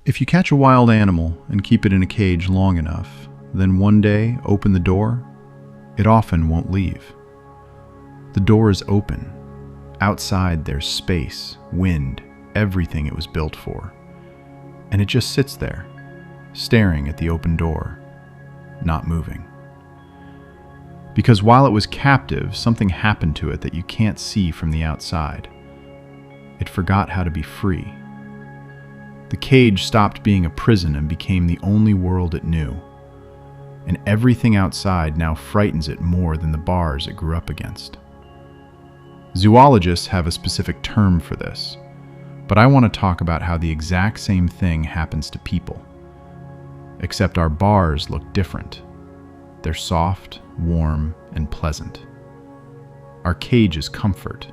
If you catch a wild animal and keep it in a cage long enough, then one day open the door, it often won't leave. The door is open. Outside there's space, wind, everything it was built for. And it just sits there, staring at the open door, not moving. Because while it was captive, something happened to it that you can't see from the outside. It forgot how to be free. The cage stopped being a prison and became the only world it knew. And everything outside now frightens it more than the bars it grew up against. Zoologists have a specific term for this, but I want to talk about how the exact same thing happens to people. Except our bars look different. They're soft, warm, and pleasant. Our cage is comfort.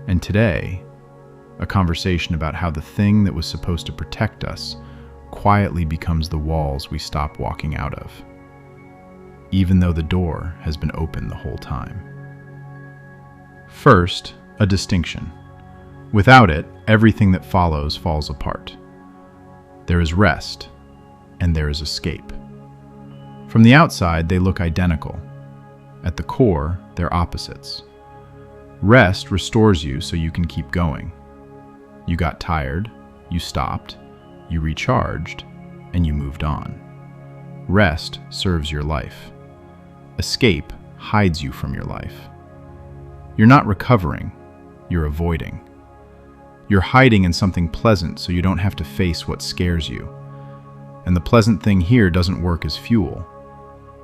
And today, a conversation about how the thing that was supposed to protect us quietly becomes the walls we stop walking out of, even though the door has been open the whole time. First, a distinction. Without it, everything that follows falls apart. There is rest, and there is escape. From the outside, they look identical. At the core, they're opposites. Rest restores you so you can keep going. You got tired, you stopped, you recharged, and you moved on. Rest serves your life. Escape hides you from your life. You're not recovering, you're avoiding. You're hiding in something pleasant so you don't have to face what scares you. And the pleasant thing here doesn't work as fuel.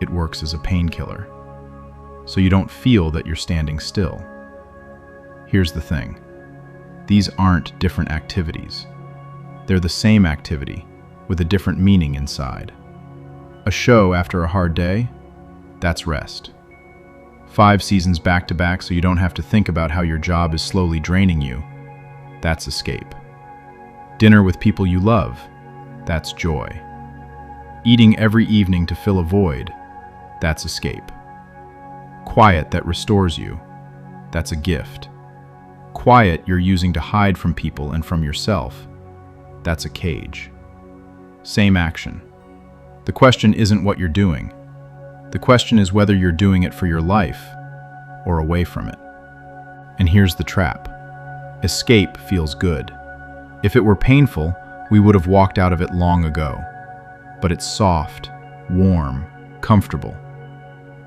It works as a painkiller. So you don't feel that you're standing still. Here's the thing. These aren't different activities. They're the same activity, with a different meaning inside. A show after a hard day? That's rest. 5 seasons back-to-back so you don't have to think about how your job is slowly draining you? That's escape. Dinner with people you love? That's joy. Eating every evening to fill a void? That's escape. Quiet that restores you? That's a gift. Quiet you're using to hide from people and from yourself? That's a cage. Same action. The question isn't what you're doing. The question is whether you're doing it for your life or away from it. And here's the trap. Escape feels good. If it were painful, we would have walked out of it long ago. But it's soft, warm, comfortable.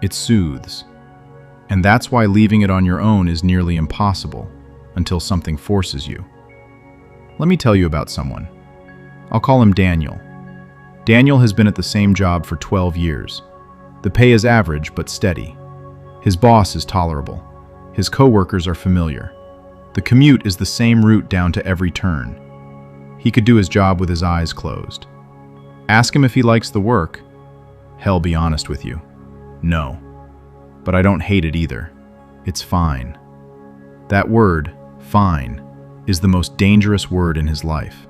It soothes. And that's why leaving it on your own is nearly impossible, until something forces you. Let me tell you about someone. I'll call him Daniel. Daniel has been at the same job for 12 years. The pay is average but steady. His boss is tolerable. His coworkers are familiar. The commute is the same route down to every turn. He could do his job with his eyes closed. Ask him if he likes the work. He'll be honest with you. No. But I don't hate it either. It's fine. That word, fine, is the most dangerous word in his life.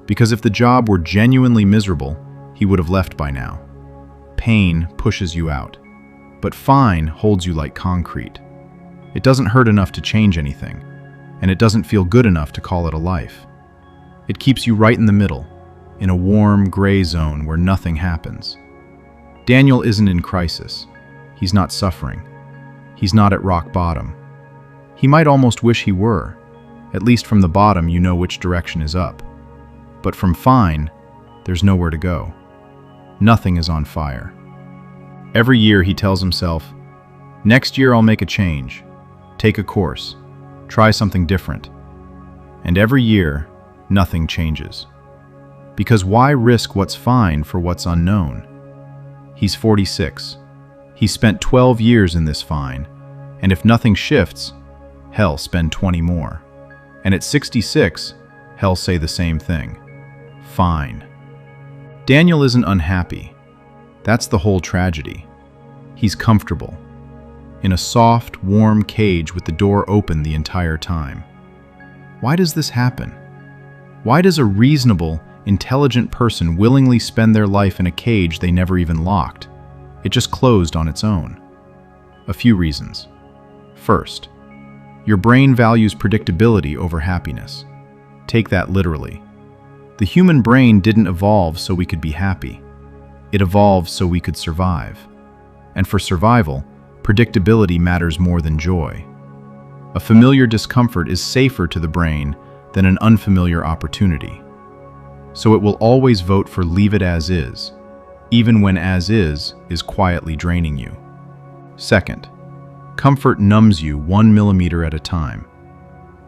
Because if the job were genuinely miserable, he would have left by now. Pain pushes you out, but fine holds you like concrete. It doesn't hurt enough to change anything, and it doesn't feel good enough to call it a life. It keeps you right in the middle, in a warm, gray zone where nothing happens. Daniel isn't in crisis. He's not suffering. He's not at rock bottom. He might almost wish he were. At least from the bottom, you know which direction is up. But from fine, there's nowhere to go. Nothing is on fire. Every year he tells himself, next year I'll make a change, take a course, try something different. And every year, nothing changes. Because why risk what's fine for what's unknown? He's 46. He's spent 12 years in this fine, and if nothing shifts, hell, spend 20 more. And at 66, hell, say the same thing. Fine. Daniel isn't unhappy. That's the whole tragedy. He's comfortable. In a soft, warm cage with the door open the entire time. Why does this happen? Why does a reasonable, intelligent person willingly spend their life in a cage they never even locked? It just closed on its own. A few reasons. First, your brain values predictability over happiness. Take that literally. The human brain didn't evolve so we could be happy. It evolved so we could survive. And for survival, predictability matters more than joy. A familiar discomfort is safer to the brain than an unfamiliar opportunity. So it will always vote for leave it as is, even when as is quietly draining you. Second, comfort numbs you 1 millimeter at a time.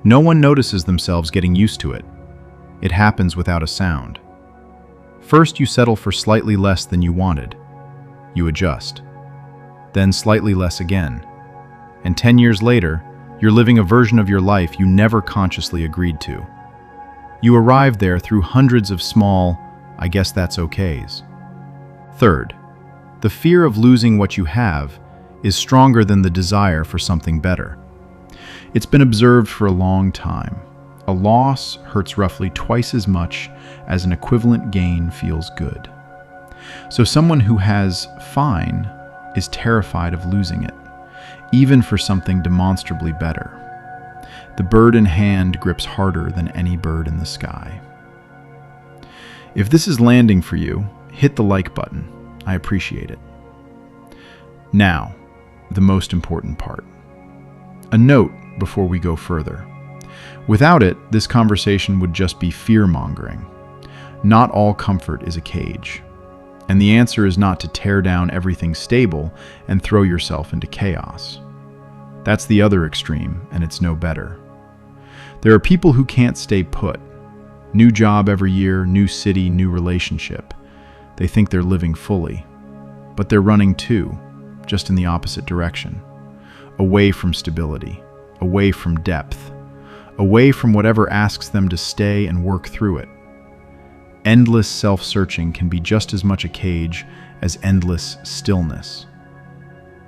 No one notices themselves getting used to it. It happens without a sound. First, you settle for slightly less than you wanted. You adjust. Then slightly less again. And 10 years later, you're living a version of your life you never consciously agreed to. You arrived there through hundreds of small, I guess that's okays. Third, the fear of losing what you have is stronger than the desire for something better. It's been observed for a long time. A loss hurts roughly twice as much as an equivalent gain feels good. So someone who has fine is terrified of losing it, even for something demonstrably better. The bird in hand grips harder than any bird in the sky. If this is landing for you, hit the like button. I appreciate it. Now, the most important part. A note before we go further. Without it, this conversation would just be fear-mongering. Not all comfort is a cage. And the answer is not to tear down everything stable and throw yourself into chaos. That's the other extreme, and it's no better. There are people who can't stay put. New job every year, new city, new relationship. They think they're living fully. But they're running too, just in the opposite direction. Away from stability, away from depth, away from whatever asks them to stay and work through it. Endless self-searching can be just as much a cage as endless stillness.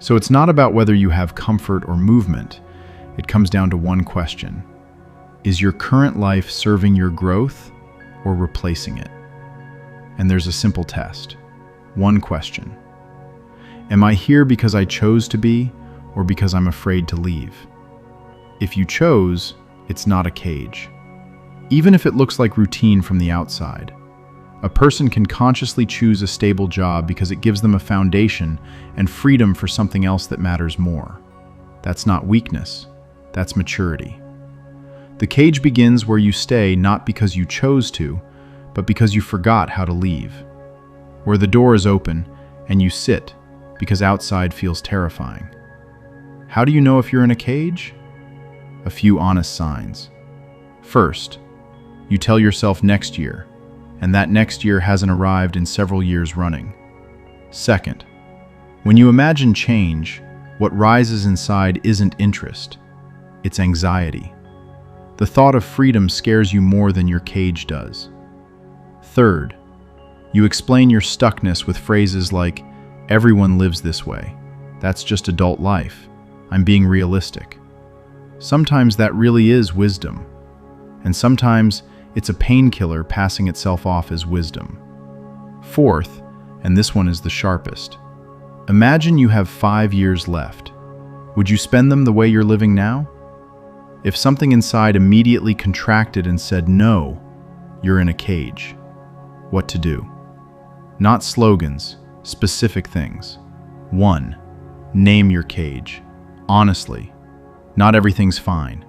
So it's not about whether you have comfort or movement. It comes down to one question. Is your current life serving your growth or replacing it? And there's a simple test. One question. Am I here because I chose to be or because I'm afraid to leave? If you chose, it's not a cage. Even if it looks like routine from the outside, a person can consciously choose a stable job because it gives them a foundation and freedom for something else that matters more. That's not weakness, that's maturity. The cage begins where you stay not because you chose to, but because you forgot how to leave. Where the door is open and you sit because outside feels terrifying. How do you know if you're in a cage? A few honest signs. First, you tell yourself next year, and that next year hasn't arrived in several years running. Second, when you imagine change, what rises inside isn't interest, it's anxiety. The thought of freedom scares you more than your cage does. Third, you explain your stuckness with phrases like, "Everyone lives this way. That's just adult life. I'm being realistic." Sometimes that really is wisdom, and sometimes it's a painkiller passing itself off as wisdom. Fourth, and this one is the sharpest. Imagine you have 5 years left. Would you spend them the way you're living now? If something inside immediately contracted and said no, you're in a cage. What to do? Not slogans, specific things. 1. Name your cage. Honestly. Not everything's fine.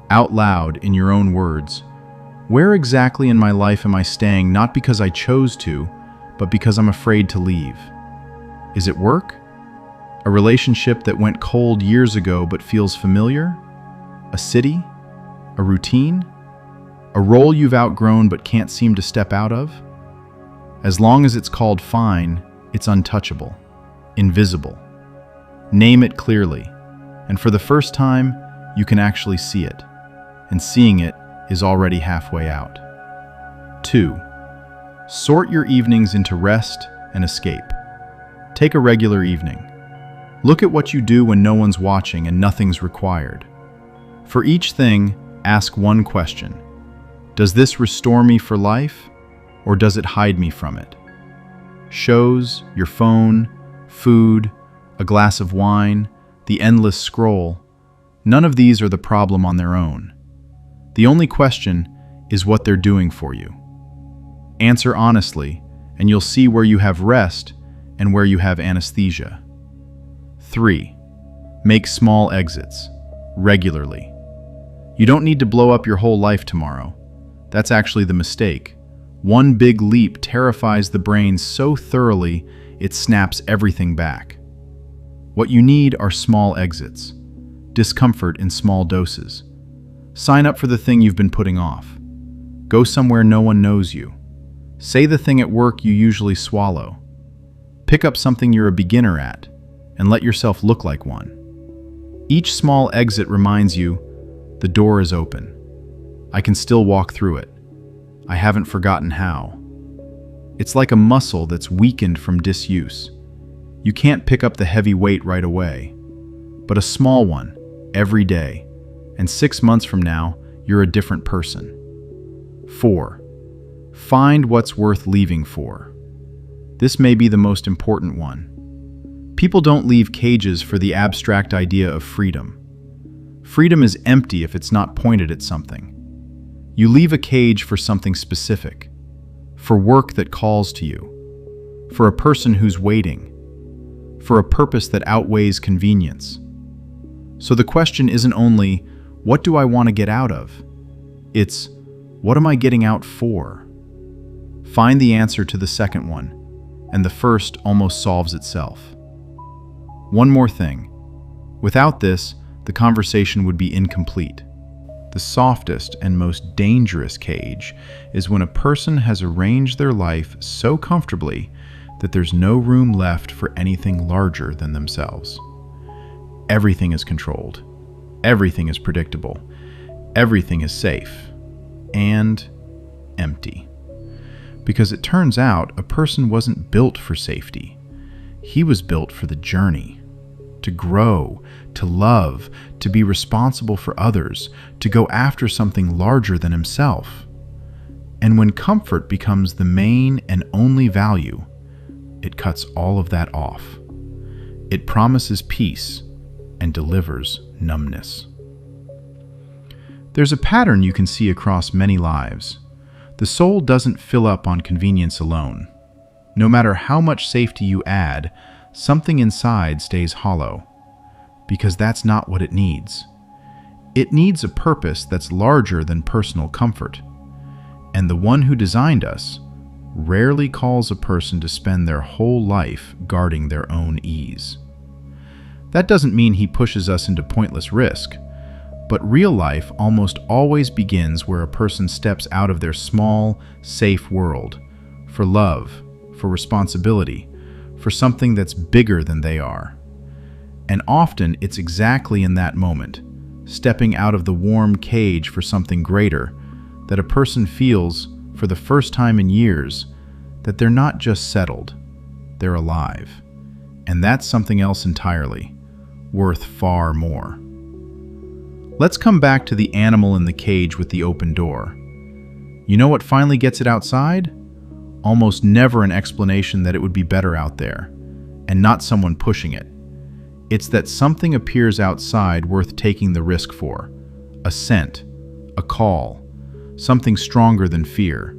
Out loud, in your own words, where exactly in my life am I staying not because I chose to, but because I'm afraid to leave? Is it work? A relationship that went cold years ago but feels familiar? A city? A routine? A role you've outgrown but can't seem to step out of? As long as it's called fine, it's untouchable, invisible. Name it clearly, and for the first time, you can actually see it, and seeing it is already halfway out. 2. Sort your evenings into rest and escape. Take a regular evening. Look at what you do when no one's watching and nothing's required. For each thing, ask one question. Does this restore me for life, or does it hide me from it? Shows, your phone, food, a glass of wine, the endless scroll, none of these are the problem on their own. The only question is what they're doing for you. Answer honestly, and you'll see where you have rest and where you have anesthesia. 3. Make small exits, regularly. You don't need to blow up your whole life tomorrow. That's actually the mistake. One big leap terrifies the brain so thoroughly it snaps everything back. What you need are small exits, discomfort in small doses. Sign up for the thing you've been putting off. Go somewhere no one knows you. Say the thing at work you usually swallow. Pick up something you're a beginner at, and let yourself look like one. Each small exit reminds you, the door is open. I can still walk through it. I haven't forgotten how. It's like a muscle that's weakened from disuse. You can't pick up the heavy weight right away, but a small one, every day, and 6 months from now, you're a different person. 4. Find what's worth leaving for. This may be the most important one. People don't leave cages for the abstract idea of freedom. Freedom is empty if it's not pointed at something. You leave a cage for something specific, for work that calls to you, for a person who's waiting, for a purpose that outweighs convenience. So the question isn't only, what do I want to get out of? It's, what am I getting out for? Find the answer to the second one, and the first almost solves itself. One more thing. Without this, the conversation would be incomplete. The softest and most dangerous cage is when a person has arranged their life so comfortably that there's no room left for anything larger than themselves. Everything is controlled. Everything is predictable. Everything is safe. And empty. Because it turns out a person wasn't built for safety. He was built for the journey. To grow, to love, to be responsible for others, to go after something larger than himself. And when comfort becomes the main and only value, it cuts all of that off. It promises peace and delivers numbness. There's a pattern you can see across many lives. The soul doesn't fill up on convenience alone. No matter how much safety you add, something inside stays hollow, because that's not what it needs. It needs a purpose that's larger than personal comfort. And the one who designed us rarely calls a person to spend their whole life guarding their own ease. That doesn't mean he pushes us into pointless risk, but real life almost always begins where a person steps out of their small, safe world for love, for responsibility, for something that's bigger than they are. And often it's exactly in that moment, stepping out of the warm cage for something greater, that a person feels, for the first time in years, that they're not just settled, they're alive. And that's something else entirely, worth far more. Let's come back to the animal in the cage with the open door. You know what finally gets it outside? Almost never an explanation that it would be better out there, and not someone pushing it. It's that something appears outside worth taking the risk for. A scent, a call, something stronger than fear.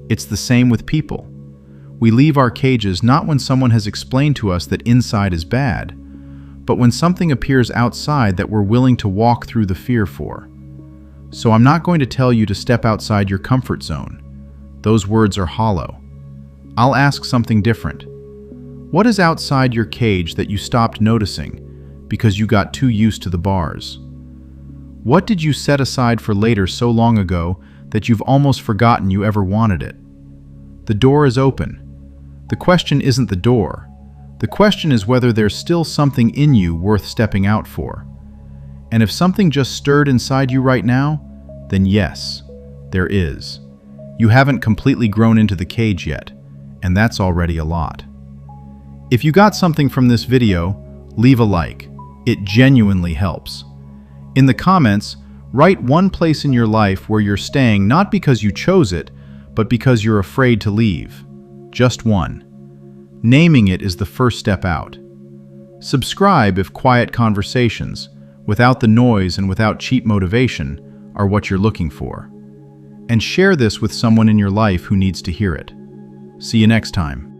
It's the same with people. We leave our cages not when someone has explained to us that inside is bad, but when something appears outside that we're willing to walk through the fear for. So I'm not going to tell you to step outside your comfort zone. Those words are hollow. I'll ask something different. What is outside your cage that you stopped noticing because you got too used to the bars? What did you set aside for later so long ago that you've almost forgotten you ever wanted it? The door is open. The question isn't the door. The question is whether there's still something in you worth stepping out for. And if something just stirred inside you right now, then yes, there is. You haven't completely grown into the cage yet, and that's already a lot. If you got something from this video, leave a like. It genuinely helps. In the comments, write one place in your life where you're staying not because you chose it, but because you're afraid to leave. Just one. Naming it is the first step out. Subscribe if quiet conversations, without the noise and without cheap motivation, are what you're looking for. and share this with someone in your life who needs to hear it. See you next time.